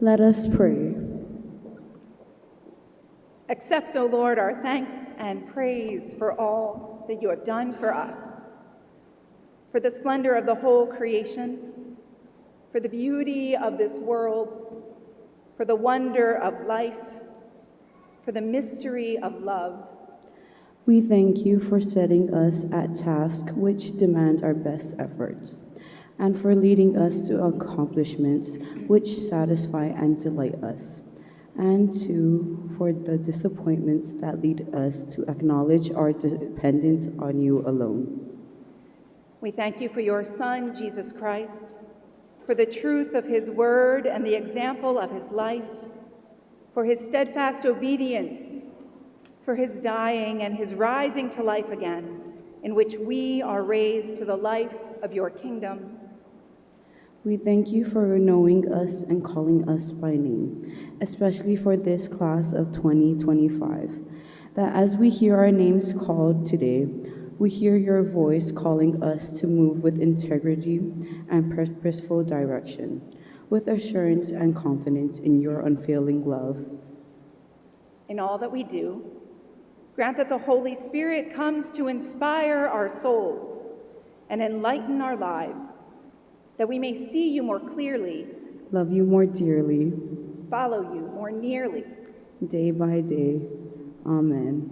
Let us pray. Accept, O Lord, our thanks and praise for all that you have done for us, for the splendor of the whole creation, for the beauty of this world, for the wonder of life, for the mystery of love. We thank you for setting us at tasks which demand our best efforts, and for leading us to accomplishments which satisfy and delight us, and for the disappointments that lead us to acknowledge our dependence on you alone. We thank you for your Son, Jesus Christ, for the truth of his word and the example of his life, for his steadfast obedience, for his dying and his rising to life again, in which we are raised to the life of your kingdom. We thank you for knowing us and calling us by name, especially for this class of 2025, that as we hear our names called today, we hear your voice calling us to move with integrity and purposeful direction, with assurance and confidence in your unfailing love. In all that we do, grant that the Holy Spirit comes to inspire our souls and enlighten our lives, that we may see you more clearly, love you more dearly, follow you more nearly, day by day. Amen.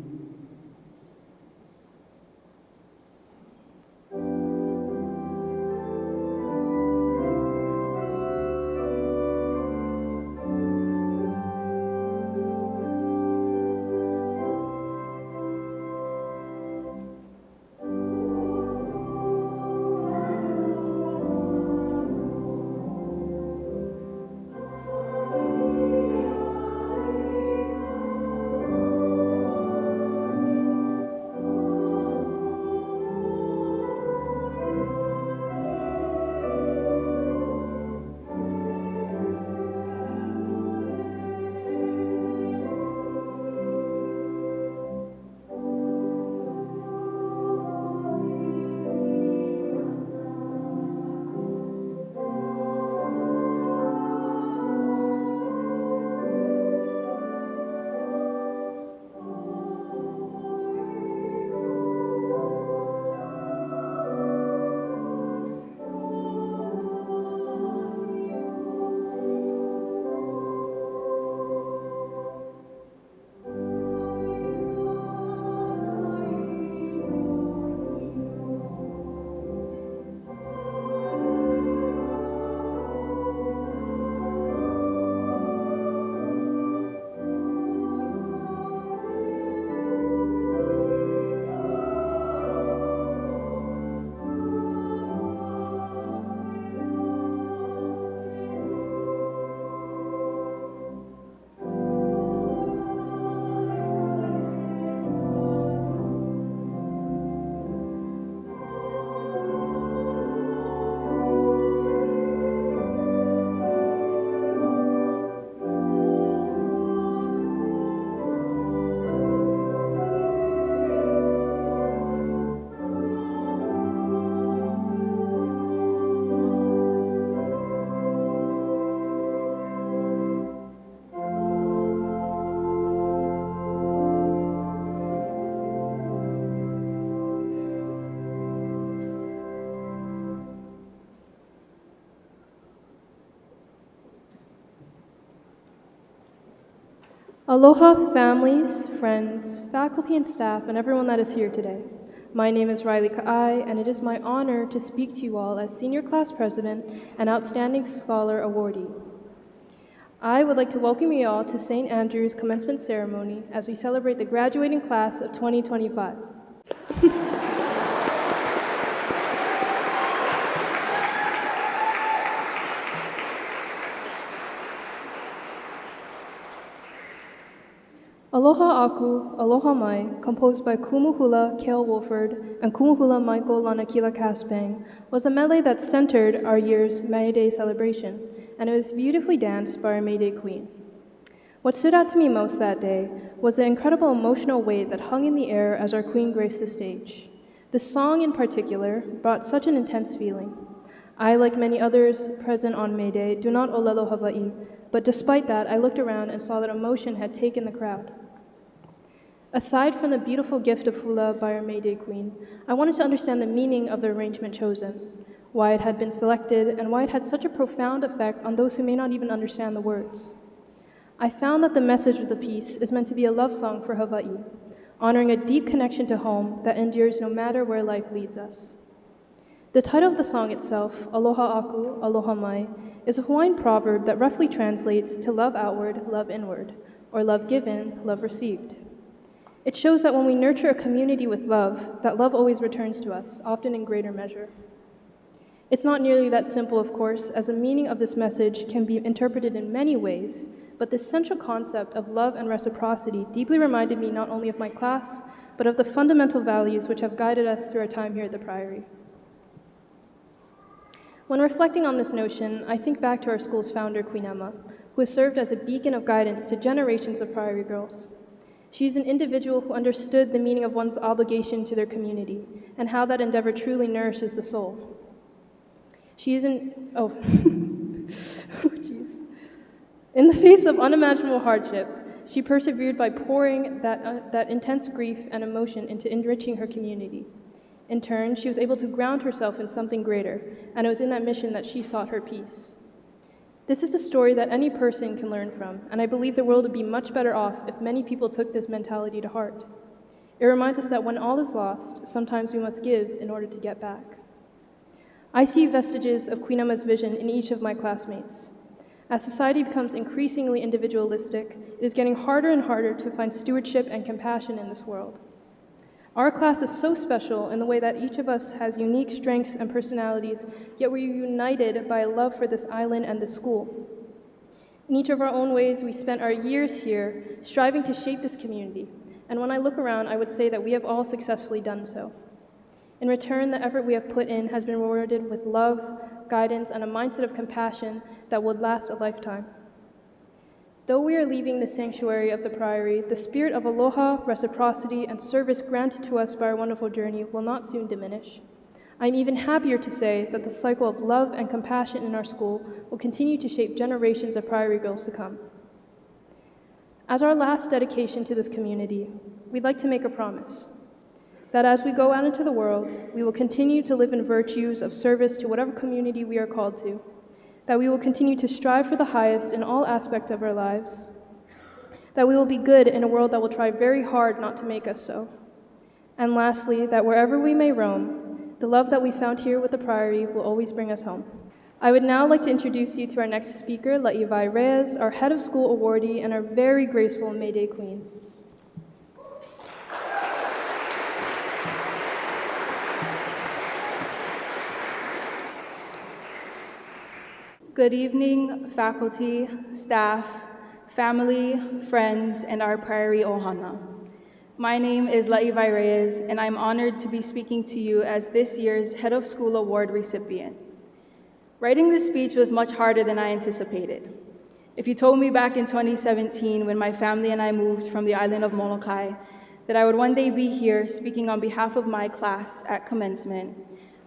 Aloha families, friends, faculty and staff, and everyone that is here today. My name is Riley Ka'ai, and it is my honor to speak to you all as Senior Class President and Outstanding Scholar Awardee. I would like to welcome you all to St. Andrew's Commencement Ceremony as we celebrate the graduating class of 2025. Aloha Aku, Aloha Mai, composed by Kumuhula Cale Wolford and Kumuhula Michael Lanakila Kaspang, was a medley that centered our year's May Day celebration, and it was beautifully danced by our May Day Queen. What stood out to me most that day was the incredible emotional weight that hung in the air as our Queen graced the stage. The song in particular brought such an intense feeling. I, like many others present on May Day, do not olelo Hawaii, but despite that, I looked around and saw that emotion had taken the crowd. Aside from the beautiful gift of hula by our May Day Queen, I wanted to understand the meaning of the arrangement chosen, why it had been selected, and why it had such a profound effect on those who may not even understand the words. I found that the message of the piece is meant to be a love song for Hawaii, honoring a deep connection to home that endures no matter where life leads us. The title of the song itself, Aloha Aku, Aloha Mai, is a Hawaiian proverb that roughly translates to love outward, love inward, or love given, love received. It shows that when we nurture a community with love, that love always returns to us, often in greater measure. It's not nearly that simple, of course, as the meaning of this message can be interpreted in many ways, but this central concept of love and reciprocity deeply reminded me not only of my class, but of the fundamental values which have guided us through our time here at the Priory. When reflecting on this notion, I think back to our school's founder, Queen Emma, who has served as a beacon of guidance to generations of Priory girls. She is an individual who understood the meaning of one's obligation to their community and how that endeavor truly nourishes the soul. She is In the face of unimaginable hardship, she persevered by pouring that intense grief and emotion into enriching her community. In turn, she was able to ground herself in something greater, and it was in that mission that she sought her peace. This is a story that any person can learn from, and I believe the world would be much better off if many people took this mentality to heart. It reminds us that when all is lost, sometimes we must give in order to get back. I see vestiges of Queen Emma's vision in each of my classmates. As society becomes increasingly individualistic, it is getting harder and harder to find stewardship and compassion in this world. Our class is so special in the way that each of us has unique strengths and personalities, yet we're united by a love for this island and this school. In each of our own ways, we spent our years here striving to shape this community, and when I look around, I would say that we have all successfully done so. In return, the effort we have put in has been rewarded with love, guidance, and a mindset of compassion that would last a lifetime. Though we are leaving the sanctuary of the Priory, the spirit of aloha, reciprocity, and service granted to us by our wonderful journey will not soon diminish. I'm even happier to say that the cycle of love and compassion in our school will continue to shape generations of Priory girls to come. As our last dedication to this community, we'd like to make a promise that as we go out into the world, we will continue to live in virtues of service to whatever community we are called to, that we will continue to strive for the highest in all aspects of our lives, that we will be good in a world that will try very hard not to make us so, and lastly, that wherever we may roam, the love that we found here with the Priory will always bring us home. I would now like to introduce you to our next speaker, La'iwai Reyes, our head of school awardee and our very graceful May Day Queen. Good evening, faculty, staff, family, friends, and our Priory Ohana. My name is La'iwai Reyes, and I'm honored to be speaking to you as this year's Head of School Award recipient. Writing this speech was much harder than I anticipated. If you told me back in 2017, when my family and I moved from the island of Molokai, that I would one day be here speaking on behalf of my class at commencement,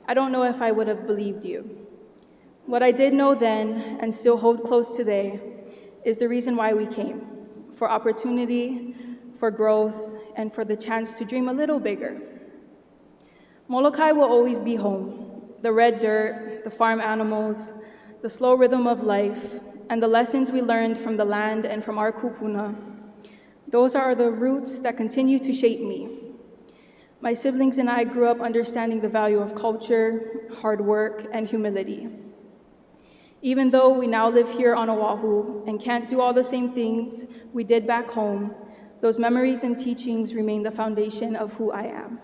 I don't know if I would have believed you. What I did know then, and still hold close today, is the reason why we came: for opportunity, for growth, and for the chance to dream a little bigger. Molokai will always be home. The red dirt, the farm animals, the slow rhythm of life, and the lessons we learned from the land and from our kupuna, those are the roots that continue to shape me. My siblings and I grew up understanding the value of culture, hard work, and humility. Even though we now live here on Oahu and can't do all the same things we did back home, those memories and teachings remain the foundation of who I am.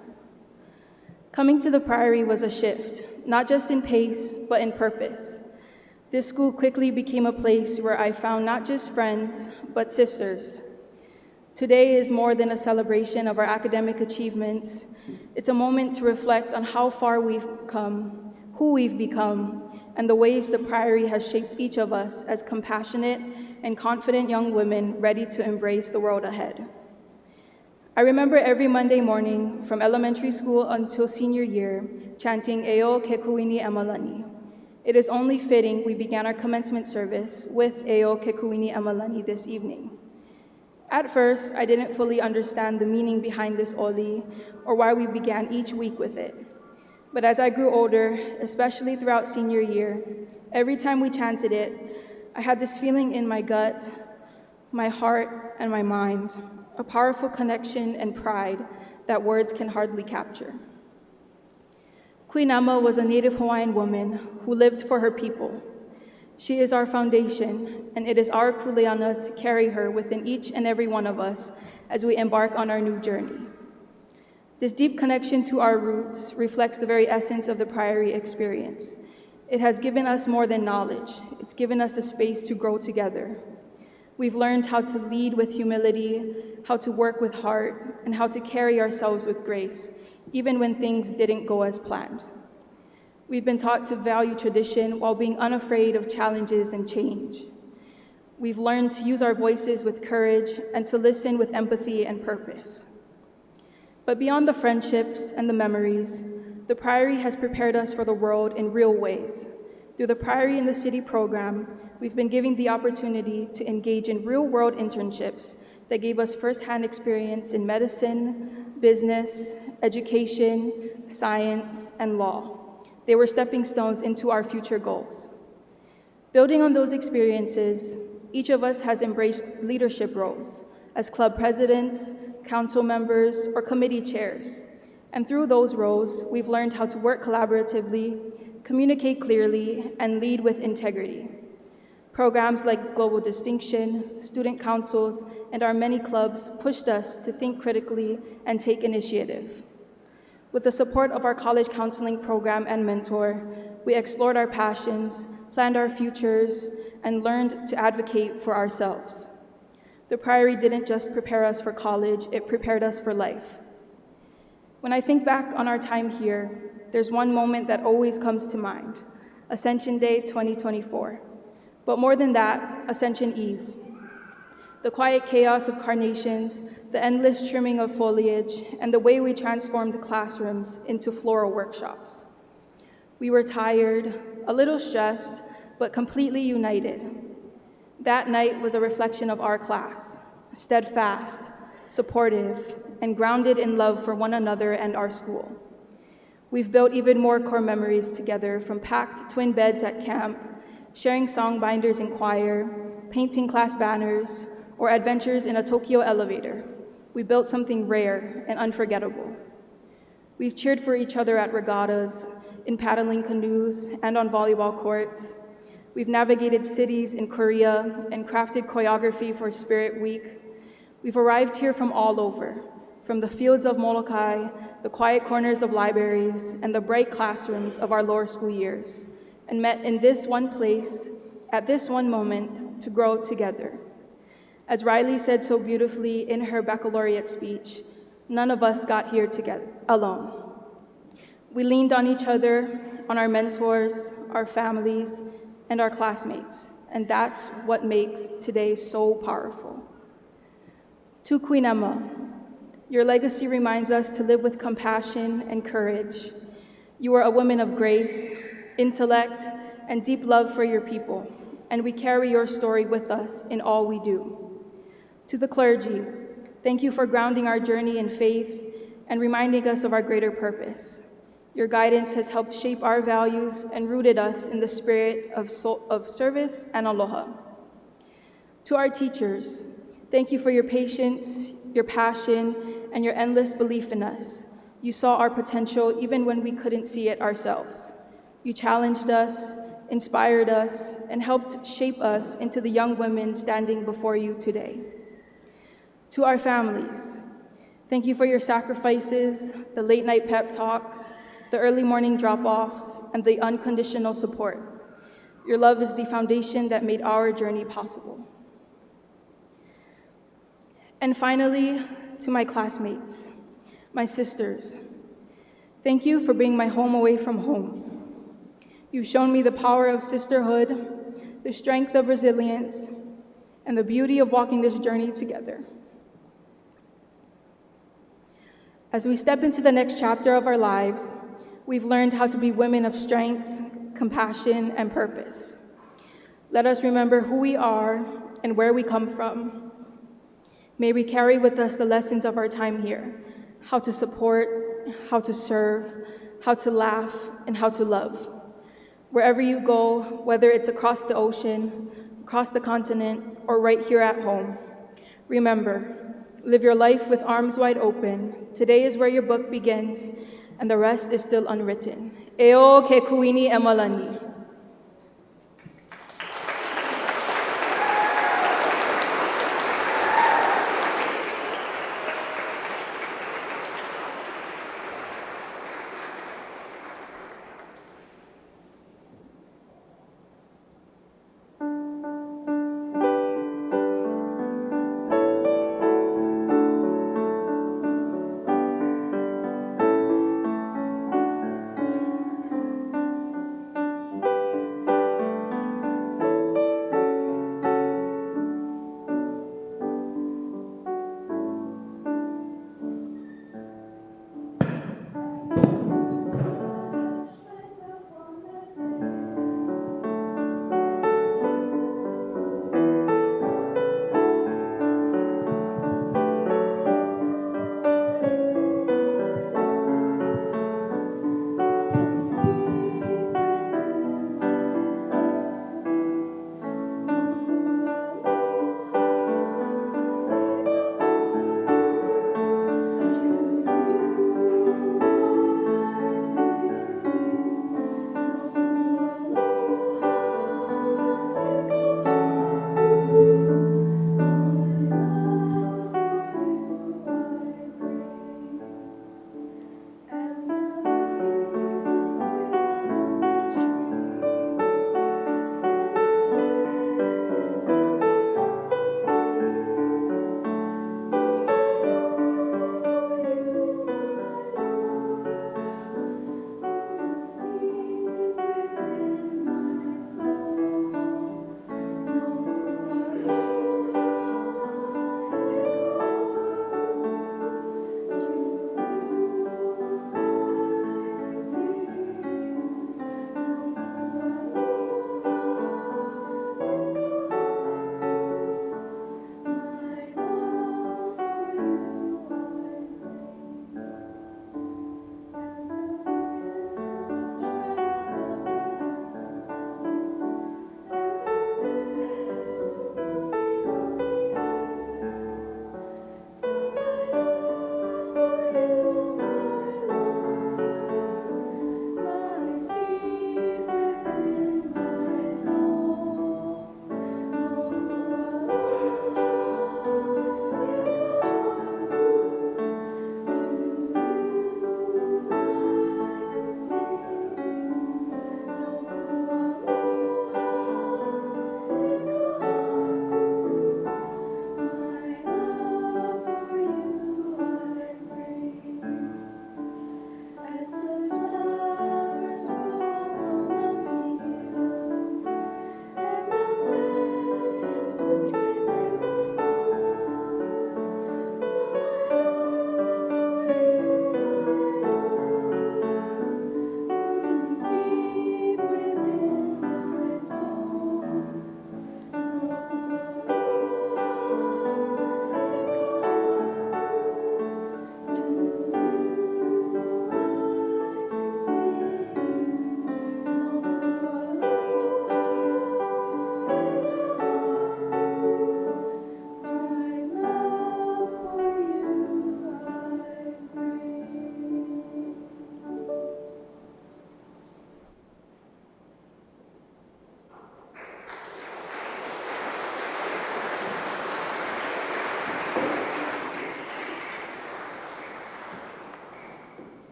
Coming to the Priory was a shift, not just in pace, but in purpose. This school quickly became a place where I found not just friends, but sisters. Today is more than a celebration of our academic achievements. It's a moment to reflect on how far we've come, who we've become, and the ways the Priory has shaped each of us as compassionate and confident young women ready to embrace the world ahead. I remember every Monday morning, from elementary school until senior year, chanting Eo Ke Kuini Emalani, It is only fitting we began our commencement service with Eo Kekuini Emalani this evening. At first, I didn't fully understand the meaning behind this oli or why we began each week with it. But as I grew older, especially throughout senior year, every time we chanted it, I had this feeling in my gut, my heart, and my mind, a powerful connection and pride that words can hardly capture. Queen Emma was a native Hawaiian woman who lived for her people. She is our foundation, and it is our kuleana to carry her within each and every one of us as we embark on our new journey. This deep connection to our roots reflects the very essence of the Priory experience. It has given us more than knowledge. It's given us a space to grow together. We've learned how to lead with humility, how to work with heart, and how to carry ourselves with grace, even when things didn't go as planned. We've been taught to value tradition while being unafraid of challenges and change. We've learned to use our voices with courage and to listen with empathy and purpose. But beyond the friendships and the memories, the Priory has prepared us for the world in real ways. Through the Priory in the City program, we've been given the opportunity to engage in real-world internships that gave us firsthand experience in medicine, business, education, science, and law. They were stepping stones into our future goals. Building on those experiences, each of us has embraced leadership roles as club presidents, council members, or committee chairs. And through those roles, we've learned how to work collaboratively, communicate clearly, and lead with integrity. Programs like Global Distinction, student councils, and our many clubs pushed us to think critically and take initiative. With the support of our college counseling program and mentor, we explored our passions, planned our futures, and learned to advocate for ourselves. The Priory didn't just prepare us for college, it prepared us for life. When I think back on our time here, there's one moment that always comes to mind, Ascension Day 2024. But more than that, Ascension Eve. The quiet chaos of carnations, the endless trimming of foliage, and the way we transformed classrooms into floral workshops. We were tired, a little stressed, but completely united. That night was a reflection of our class, steadfast, supportive, and grounded in love for one another and our school. We've built even more core memories together, from packed twin beds at camp, sharing song binders in choir, painting class banners, or adventures in a Tokyo elevator. We built something rare and unforgettable. We've cheered for each other at regattas, in paddling canoes, and on volleyball courts. We've navigated cities in Korea and crafted choreography for Spirit Week. We've arrived here from all over, from the fields of Molokai, the quiet corners of libraries, and the bright classrooms of our lower school years, and met in this one place, at this one moment, to grow together. As Riley said so beautifully in her baccalaureate speech, none of us got here together alone. We leaned on each other, on our mentors, our families, and our classmates, and that's what makes today so powerful. To Queen Emma, your legacy reminds us to live with compassion and courage. You are a woman of grace, intellect, and deep love for your people, and we carry your story with us in all we do. To the clergy, thank you for grounding our journey in faith and reminding us of our greater purpose. Your guidance has helped shape our values and rooted us in the spirit of service and aloha. To our teachers, thank you for your patience, your passion, and your endless belief in us. You saw our potential even when we couldn't see it ourselves. You challenged us, inspired us, and helped shape us into the young women standing before you today. To our families, thank you for your sacrifices, the late night pep talks, the early morning drop-offs, and the unconditional support. Your love is the foundation that made our journey possible. And finally, to my classmates, my sisters, thank you for bringing my home away from home. You've shown me the power of sisterhood, the strength of resilience, and the beauty of walking this journey together. As we step into the next chapter of our lives, we've learned how to be women of strength, compassion, and purpose. Let us remember who we are and where we come from. May we carry with us the lessons of our time here, how to support, how to serve, how to laugh, and how to love. Wherever you go, whether it's across the ocean, across the continent, or right here at home, remember, live your life with arms wide open. Today is where your book begins, and the rest is still unwritten. Eo ke kuini e malani.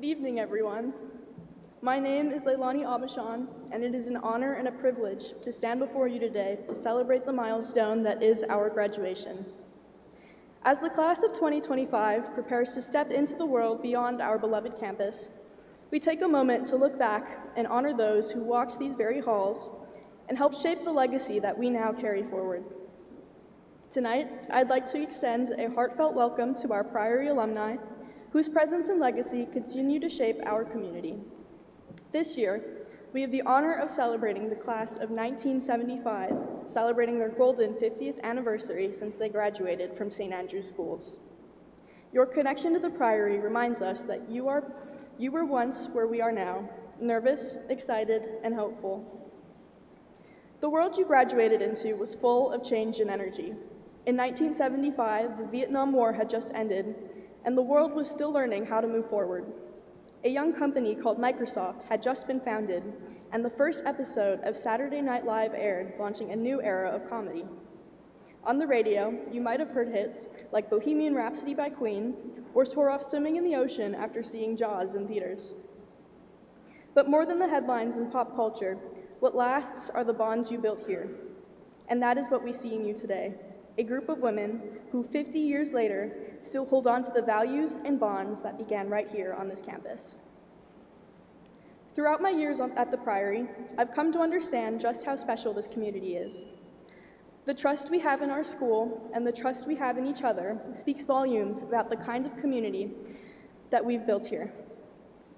Good evening, everyone. My name is Leilani Abashan, and it is an honor and a privilege to stand before you today to celebrate the milestone that is our graduation. As the class of 2025 prepares to step into the world beyond our beloved campus, we take a moment to look back and honor those who walked these very halls and helped shape the legacy that we now carry forward. Tonight, I'd like to extend a heartfelt welcome to our Priory alumni whose presence and legacy continue to shape our community. This year, we have the honor of celebrating the class of 1975, celebrating their golden 50th anniversary since they graduated from St. Andrew's Schools. Your connection to the Priory reminds us that you were once where we are now, nervous, excited, and hopeful. The world you graduated into was full of change and energy. In 1975, the Vietnam War had just ended, and the world was still learning how to move forward. A young company called Microsoft had just been founded, and the first episode of Saturday Night Live aired, launching a new era of comedy. On the radio, you might have heard hits like Bohemian Rhapsody by Queen, or swore off swimming in the ocean after seeing Jaws in theaters. But more than the headlines in pop culture, what lasts are the bonds you built here. And that is what we see in you today, a group of women who 50 years later still hold on to the values and bonds that began right here on this campus. Throughout my years at the Priory, I've come to understand just how special this community is. The trust we have in our school and the trust we have in each other speaks volumes about the kind of community that we've built here.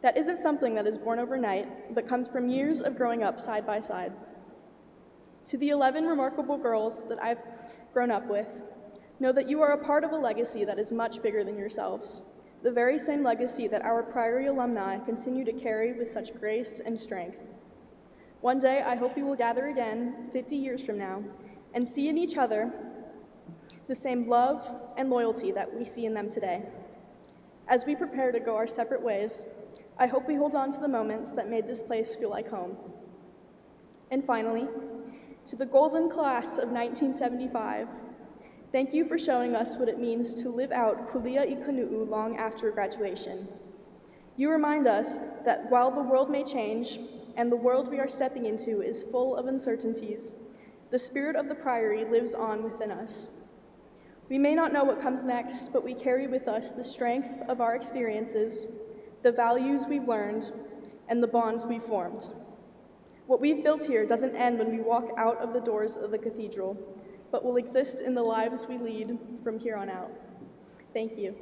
That isn't something that is born overnight, but comes from years of growing up side by side. To the 11 remarkable girls that I've grown up with, know that you are a part of a legacy that is much bigger than yourselves, the very same legacy that our Priory alumni continue to carry with such grace and strength. One day, I hope we will gather again, 50 years from now, and see in each other the same love and loyalty that we see in them today. As we prepare to go our separate ways, I hope we hold on to the moments that made this place feel like home. And finally, to the golden class of 1975, thank you for showing us what it means to live out Kūlia I nuʻu long after graduation. You remind us that while the world may change, and the world we are stepping into is full of uncertainties, the spirit of the Priory lives on within us. We may not know what comes next, but we carry with us the strength of our experiences, the values we've learned, and the bonds we've formed. What we've built here doesn't end when we walk out of the doors of the cathedral, but will exist in the lives we lead from here on out. Thank you.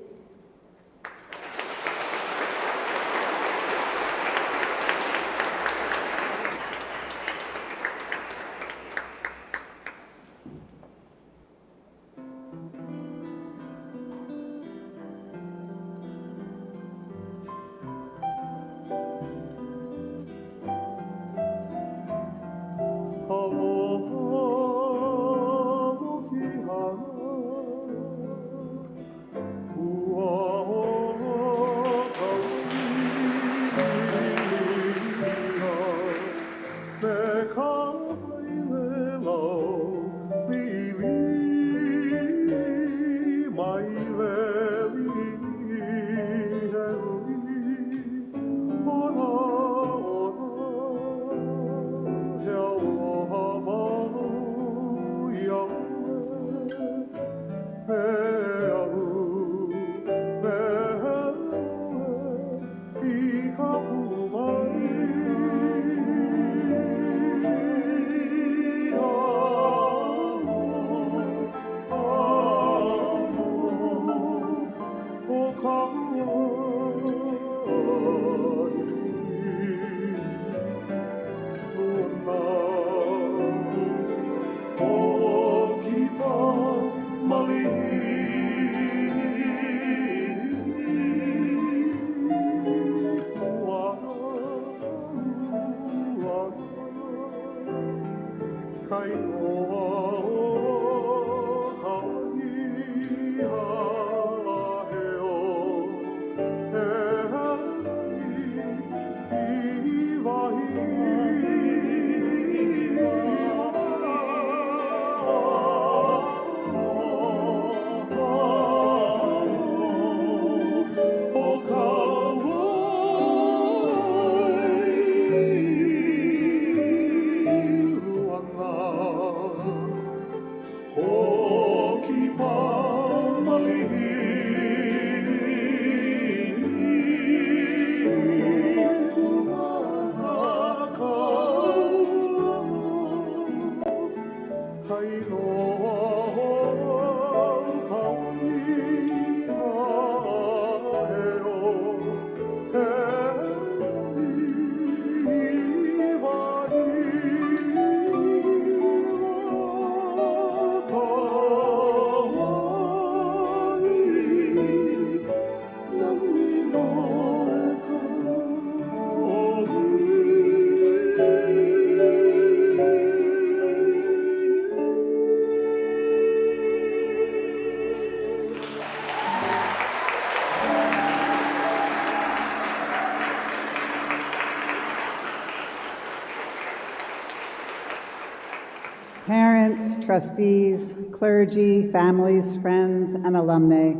trustees, clergy, families, friends, and alumni,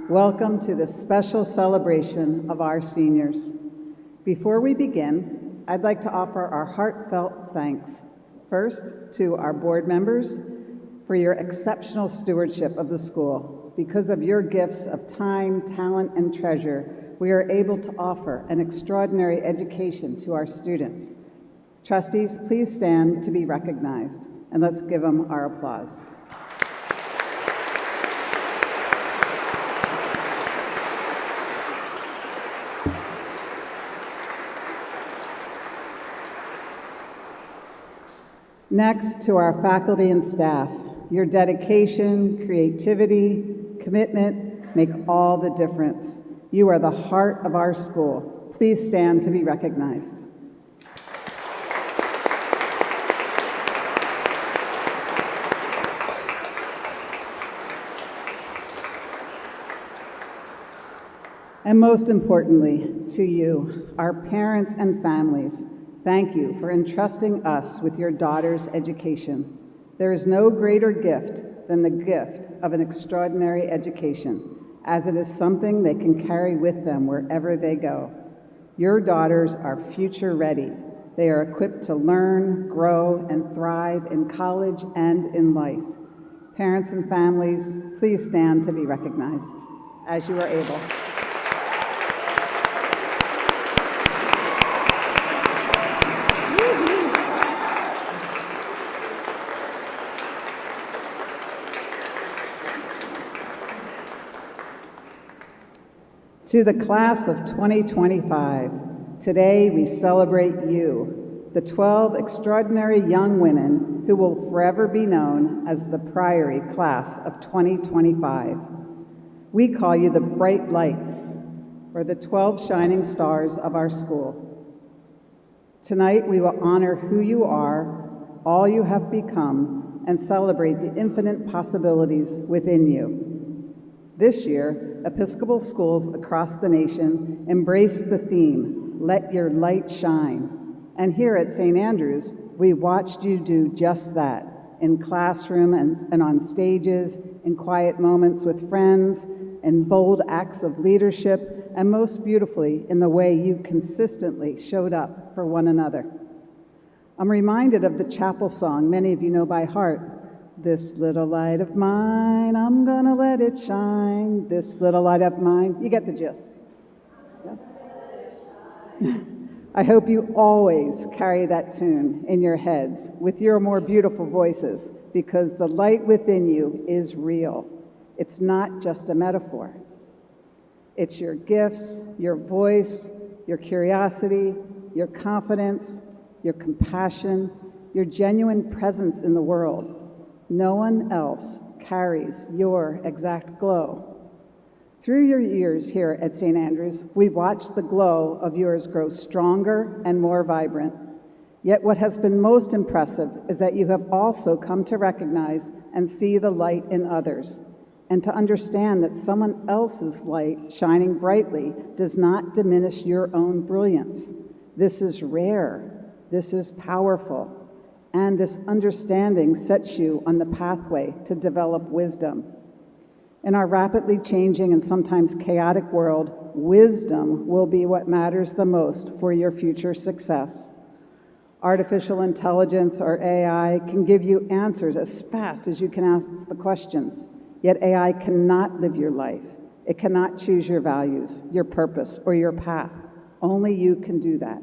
welcome to this special celebration of our seniors. Before we begin, I'd like to offer our heartfelt thanks, first to our board members for your exceptional stewardship of the school. Because of your gifts of time, talent, and treasure, we are able to offer an extraordinary education to our students. Trustees, please stand to be recognized, and let's give them our applause. Next, to our faculty and staff, your dedication, creativity, commitment make all the difference. You are the heart of our school. Please stand to be recognized. And most importantly, to you, our parents and families, thank you for entrusting us with your daughter's education. There is no greater gift than the gift of an extraordinary education, as it is something they can carry with them wherever they go. Your daughters are future ready. They are equipped to learn, grow, and thrive in college and in life. Parents and families, please stand to be recognized as you are able. To the class of 2025, today we celebrate you, the 12 extraordinary young women who will forever be known as the Priory class of 2025. We call you the bright lights, or the 12 shining stars of our school. Tonight we will honor who you are, all you have become, and celebrate the infinite possibilities within you. This year, Episcopal schools across the nation embrace the theme, Let Your Light Shine. And here at St. Andrews, we watched you do just that, in classroom and on stages, in quiet moments with friends, in bold acts of leadership, and most beautifully, in the way you consistently showed up for one another. I'm reminded of the chapel song many of you know by heart, This little light of mine, I'm gonna let it shine. This little light of mine. You get the gist. Yes? I hope you always carry that tune in your heads with your more beautiful voices, because the light within you is real. It's not just a metaphor. It's your gifts, your voice, your curiosity, your confidence, your compassion, your genuine presence in the world. No one else carries your exact glow. Through your years here at St. Andrews, we've watched the glow of yours grow stronger and more vibrant. Yet what has been most impressive is that you have also come to recognize and see the light in others, and to understand that someone else's light shining brightly does not diminish your own brilliance. This is rare. This is powerful. And this understanding sets you on the pathway to develop wisdom. In our rapidly changing and sometimes chaotic world, wisdom will be what matters the most for your future success. Artificial intelligence, or AI, can give you answers as fast as you can ask the questions. Yet AI cannot live your life. It cannot choose your values, your purpose, or your path. Only you can do that.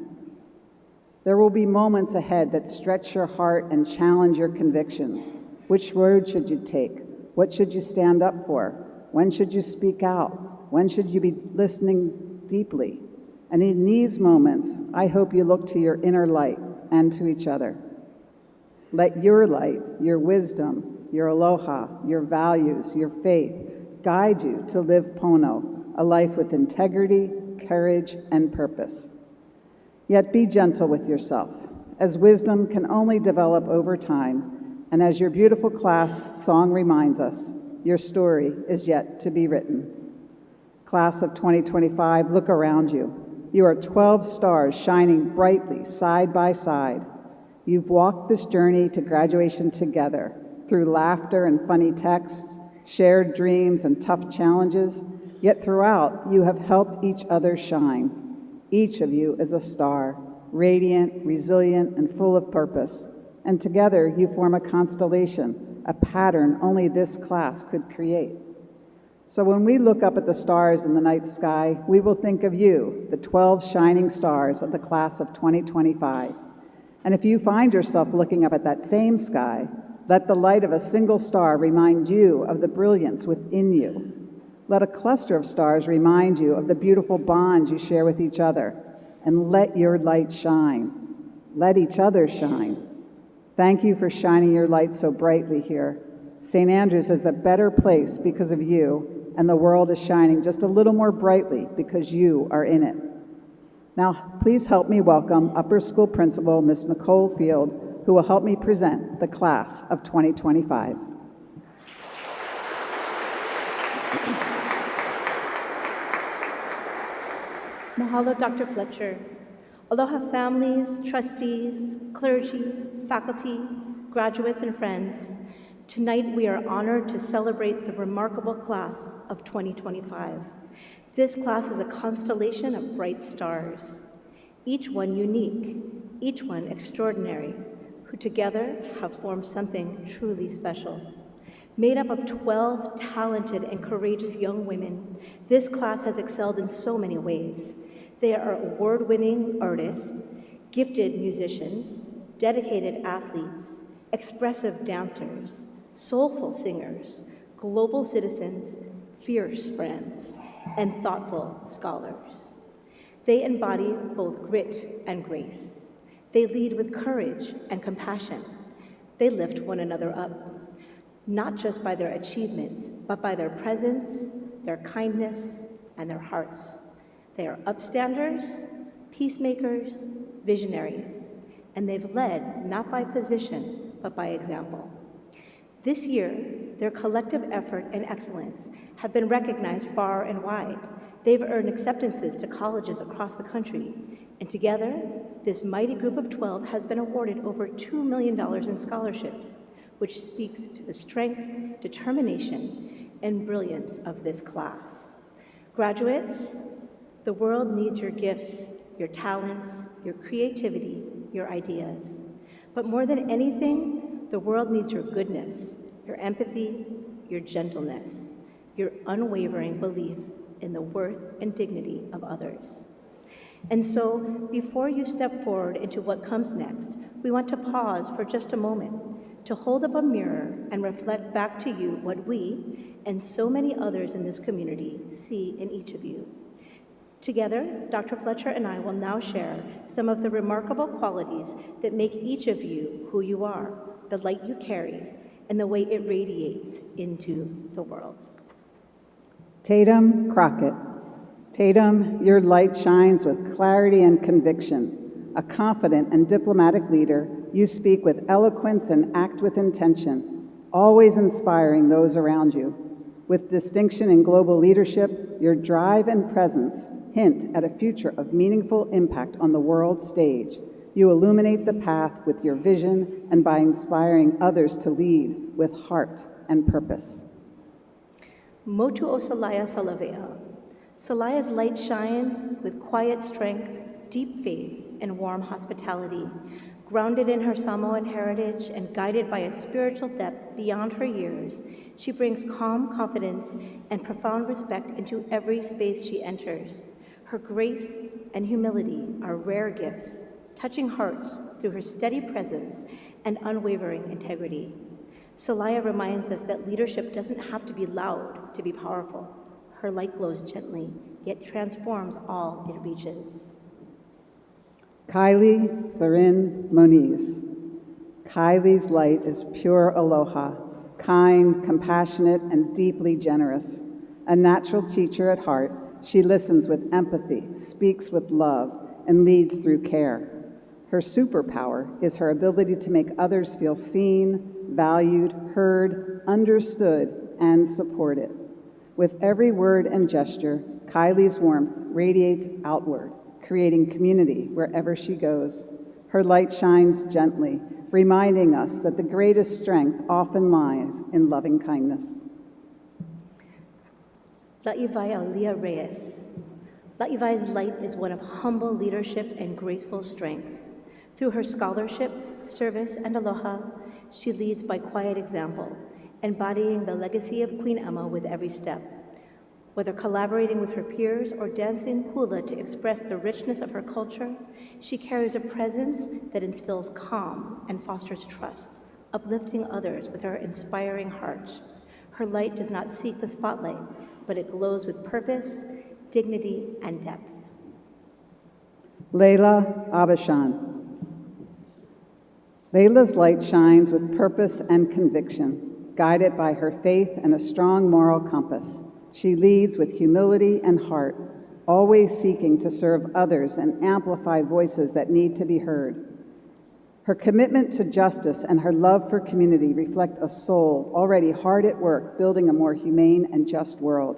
There will be moments ahead that stretch your heart and challenge your convictions. Which road should you take? What should you stand up for? When should you speak out? When should you be listening deeply? And in these moments, I hope you look to your inner light and to each other. Let your light, your wisdom, your aloha, your values, your faith guide you to live Pono, a life with integrity, courage, and purpose. Yet be gentle with yourself, as wisdom can only develop over time, and as your beautiful class song reminds us, your story is yet to be written. Class of 2025, look around you. You are 12 stars shining brightly side by side. You've walked this journey to graduation together, through laughter and funny texts, shared dreams and tough challenges, yet throughout you have helped each other shine. Each of you is a star, radiant, resilient, and full of purpose. And together you form a constellation, a pattern only this class could create. So when we look up at the stars in the night sky, we will think of you, the 12 shining stars of the class of 2025. And if you find yourself looking up at that same sky, let the light of a single star remind you of the brilliance within you. Let a cluster of stars remind you of the beautiful bond you share with each other. And let your light shine. Let each other shine. Thank you for shining your light so brightly here. St. Andrews is a better place because of you, and the world is shining just a little more brightly because you are in it. Now, please help me welcome Upper School Principal Ms. Nicole Field, who will help me present the class of 2025. Mahalo, Dr. Fletcher. Aloha families, trustees, clergy, faculty, graduates, and friends. Tonight we are honored to celebrate the remarkable class of 2025. This class is a constellation of bright stars, each one unique, each one extraordinary, who together have formed something truly special. Made up of 12 talented and courageous young women, this class has excelled in so many ways. They are award-winning artists, gifted musicians, dedicated athletes, expressive dancers, soulful singers, global citizens, fierce friends, and thoughtful scholars. They embody both grit and grace. They lead with courage and compassion. They lift one another up, not just by their achievements, but by their presence, their kindness, and their hearts. They are upstanders, peacemakers, visionaries, and they've led not by position, but by example. This year, their collective effort and excellence have been recognized far and wide. They've earned acceptances to colleges across the country, and together, this mighty group of 12 has been awarded over $2 million in scholarships, which speaks to the strength, determination, and brilliance of this class. Graduates, the world needs your gifts, your talents, your creativity, your ideas. But more than anything, the world needs your goodness, your empathy, your gentleness, your unwavering belief in the worth and dignity of others. And so, before you step forward into what comes next, we want to pause for just a moment to hold up a mirror and reflect back to you what we, and so many others in this community, see in each of you. Together, Dr. Fletcher and I will now share some of the remarkable qualities that make each of you who you are, the light you carry, and the way it radiates into the world. Tatum Crockett. Tatum, your light shines with clarity and conviction. A confident and diplomatic leader, you speak with eloquence and act with intention, always inspiring those around you. With distinction in global leadership, your drive and presence hint at a future of meaningful impact on the world stage. You illuminate the path with your vision and by inspiring others to lead with heart and purpose. Motu o Salaya Salavea. Salaya's light shines with quiet strength, deep faith, and warm hospitality. Grounded in her Samoan heritage and guided by a spiritual depth beyond her years, she brings calm confidence and profound respect into every space she enters. Her grace and humility are rare gifts, touching hearts through her steady presence and unwavering integrity. Salaya reminds us that leadership doesn't have to be loud to be powerful. Her light glows gently, yet transforms all it reaches. Kylie Thurin Moniz. Kylie's light is pure aloha, kind, compassionate, and deeply generous. A natural teacher at heart, she listens with empathy, speaks with love, and leads through care. Her superpower is her ability to make others feel seen, valued, heard, understood, and supported. With every word and gesture, Kylie's warmth radiates outward, creating community wherever she goes. Her light shines gently, reminding us that the greatest strength often lies in loving kindness. Laʻiwai Leah Reyes. Laʻiwai's light is one of humble leadership and graceful strength. Through her scholarship, service, and aloha, she leads by quiet example, embodying the legacy of Queen Emma with every step. Whether collaborating with her peers or dancing hula to express the richness of her culture, she carries a presence that instills calm and fosters trust, uplifting others with her inspiring heart. Her light does not seek the spotlight, but it glows with purpose, dignity, and depth. Layla Abashan. Layla's light shines with purpose and conviction, guided by her faith and a strong moral compass. She leads with humility and heart, always seeking to serve others and amplify voices that need to be heard. Her commitment to justice and her love for community reflect a soul already hard at work building a more humane and just world.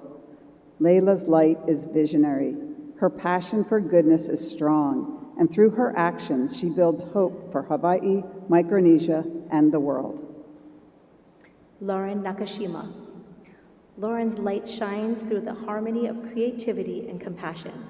Layla's light is visionary. Her passion for goodness is strong, and through her actions, she builds hope for Hawaii, Micronesia, and the world. Lauren Nakashima. Lauren's light shines through the harmony of creativity and compassion.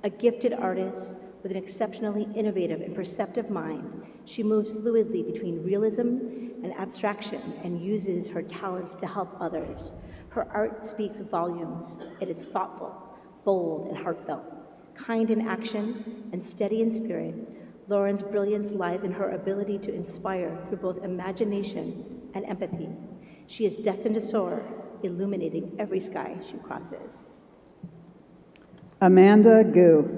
A gifted artist with an exceptionally innovative and perceptive mind, she moves fluidly between realism and abstraction and uses her talents to help others. Her art speaks volumes. It is thoughtful, bold, and heartfelt. Kind in action and steady in spirit, Lauren's brilliance lies in her ability to inspire through both imagination and empathy. She is destined to soar, illuminating every sky she crosses. Amanda Gu.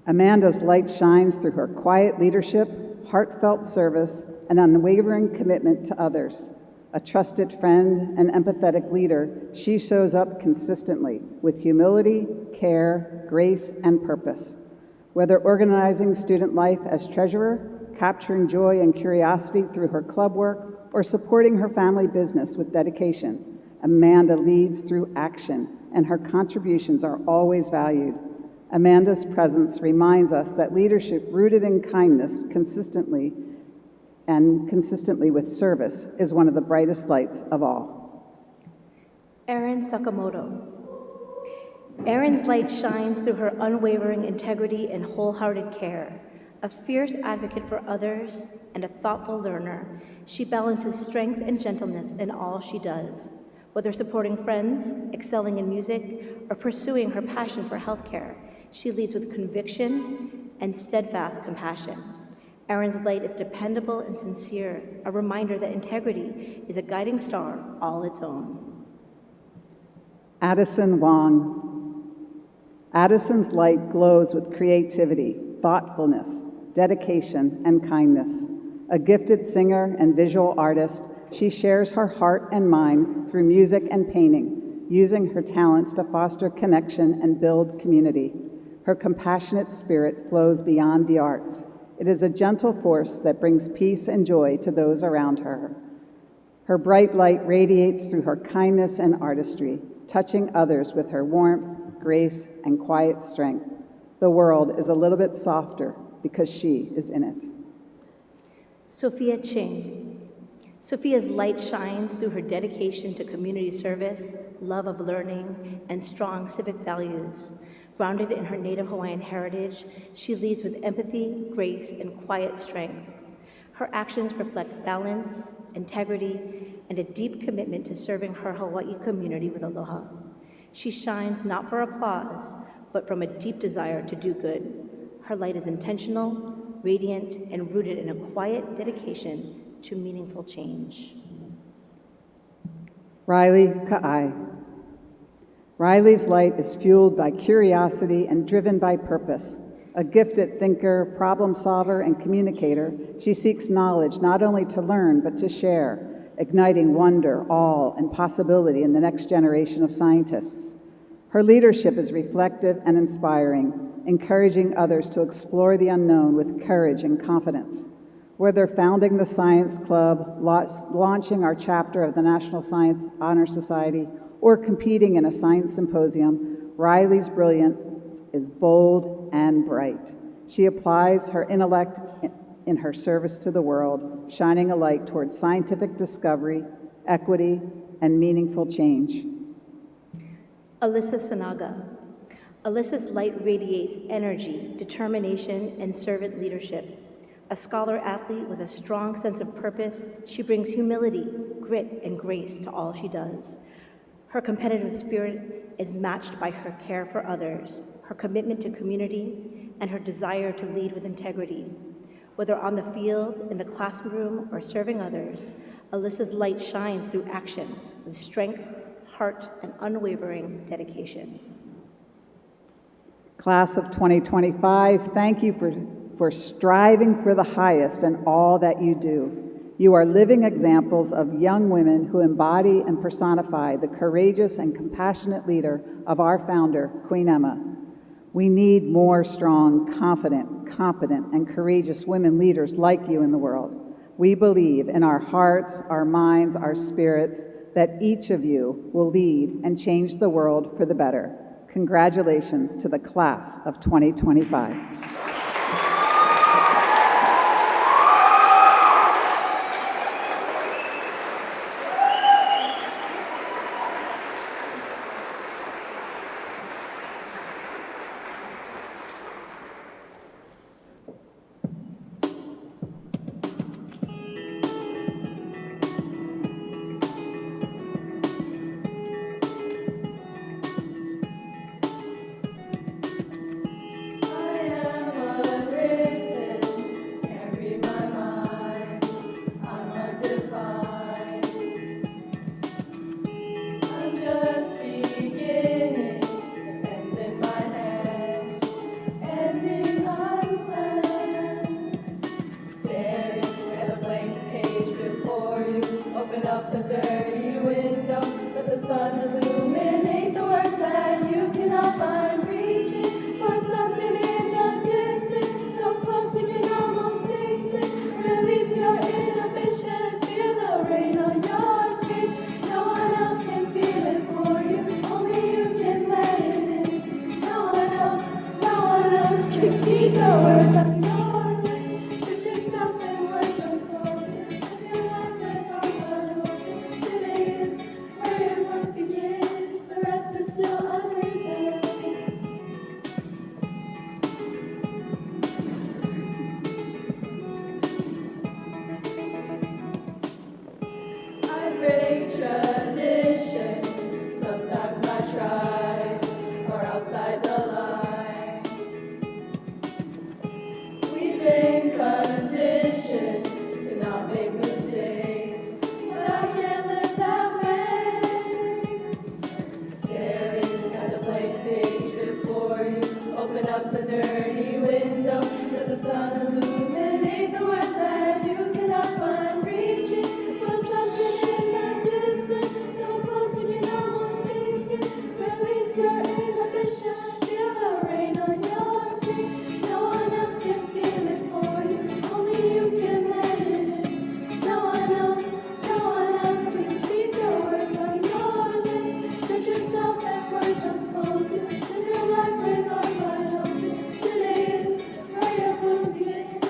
Amanda's light shines through her quiet leadership, heartfelt service, and unwavering commitment to others. A trusted friend and empathetic leader, she shows up consistently with humility, care, grace, and purpose. Whether organizing student life as treasurer, capturing joy and curiosity through her club work, or supporting her family business with dedication, Amanda leads through action, and her contributions are always valued. Amanda's presence reminds us that leadership rooted in kindness consistently with service is one of the brightest lights of all. Erin Sakamoto. Erin's light shines through her unwavering integrity and wholehearted care. A fierce advocate for others and a thoughtful learner, she balances strength and gentleness in all she does. Whether supporting friends, excelling in music, or pursuing her passion for healthcare, she leads with conviction and steadfast compassion. Erin's light is dependable and sincere, a reminder that integrity is a guiding star all its own. Addison Wong. Addison's light glows with creativity, thoughtfulness, dedication, and kindness. A gifted singer and visual artist, she shares her heart and mind through music and painting, using her talents to foster connection and build community. Her compassionate spirit flows beyond the arts. It is a gentle force that brings peace and joy to those around her. Her bright light radiates through her kindness and artistry, touching others with her warmth, grace, and quiet strength. The world is a little bit softer because she is in it. Sophia Ching. Sophia's light shines through her dedication to community service, love of learning, and strong civic values. Grounded in her native Hawaiian heritage, she leads with empathy, grace, and quiet strength. Her actions reflect balance, integrity, and a deep commitment to serving her Hawaii community with aloha. She shines not for applause, but from a deep desire to do good. Her light is intentional, radiant, and rooted in a quiet dedication to meaningful change. Riley Ka'ai. Riley's light is fueled by curiosity and driven by purpose. A gifted thinker, problem solver, and communicator, she seeks knowledge not only to learn, but to share, igniting wonder, awe, and possibility in the next generation of scientists. Her leadership is reflective and inspiring, encouraging others to explore the unknown with courage and confidence. Whether founding the Science Club, launching our chapter of the National Science Honor Society, or competing in a science symposium, Riley's brilliance is bold and bright. She applies her intellect in her service to the world, shining a light towards scientific discovery, equity, and meaningful change. Alyssa Sanaga. Alyssa's light radiates energy, determination, and servant leadership. A scholar-athlete with a strong sense of purpose, she brings humility, grit, and grace to all she does. Her competitive spirit is matched by her care for others, her commitment to community, and her desire to lead with integrity. Whether on the field, in the classroom, or serving others, Alyssa's light shines through action with strength, heart, and unwavering dedication. Class of 2025, thank you for striving for the highest in all that you do. You are living examples of young women who embody and personify the courageous and compassionate leader of our founder, Queen Emma. We need more strong, confident, competent, and courageous women leaders like you in the world. We believe in our hearts, our minds, our spirits, that each of you will lead and change the world for the better. Congratulations to the class of 2025. Today is where you begin.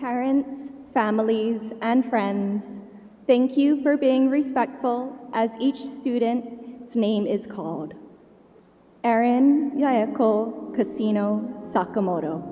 Parents, families, and friends, thank you for being respectful as each student's name is called. Erin Yaeko Casino Sakamoto.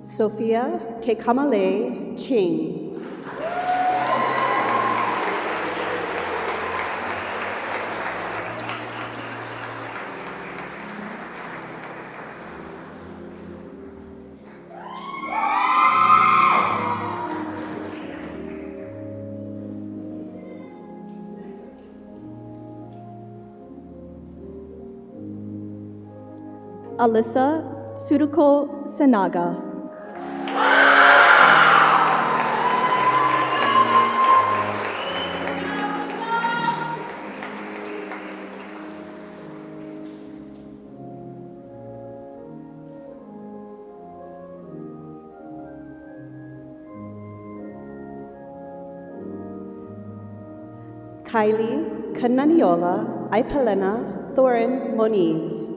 Sophia Kekamale Ching. Alyssa Tsuruko Sanaga. Kylie Kananiola Aipalena Thorin Moniz.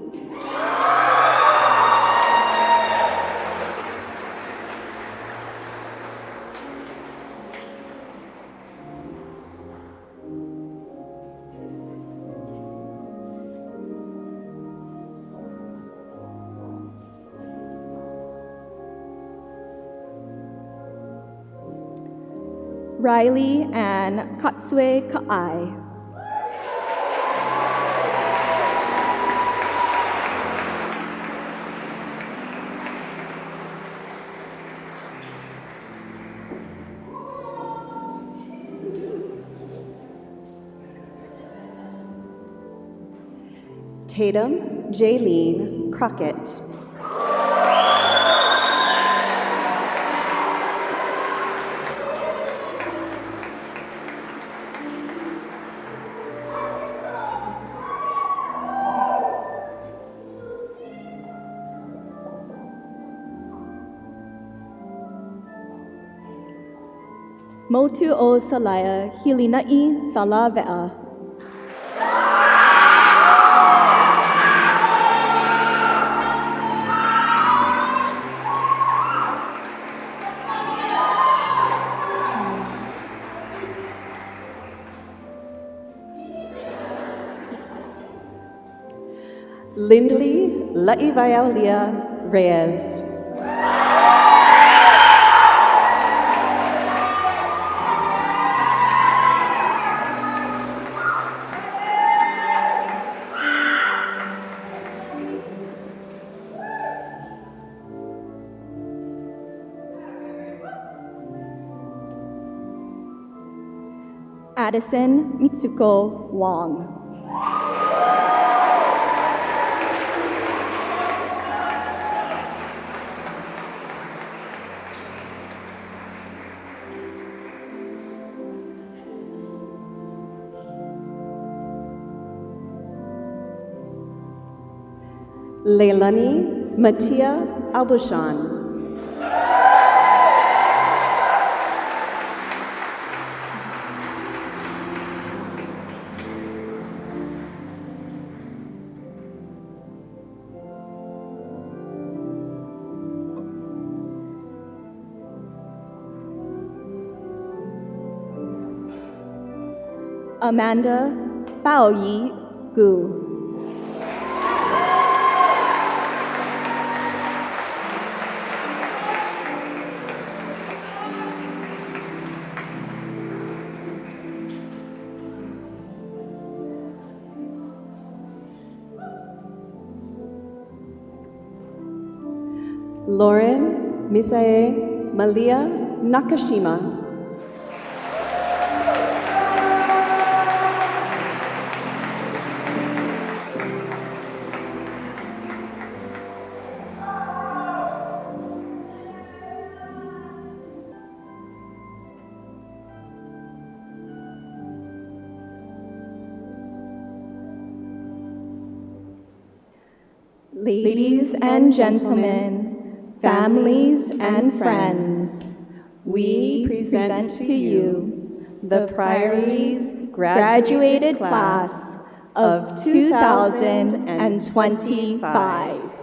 Riley Ann Katsue Ka'ai. Tatum Jaylene Crockett. Motu o Salaya Hilina'i Salave'a. Lindley La'ivayalia Reyes. Addison Mitsuko Wong. Leilani Matia Abushan. Amanda Baoyi Gu. Lauren Misae Malia Nakashima. Ladies and gentlemen, families and friends, we present to you the Priory's graduated class of 2025.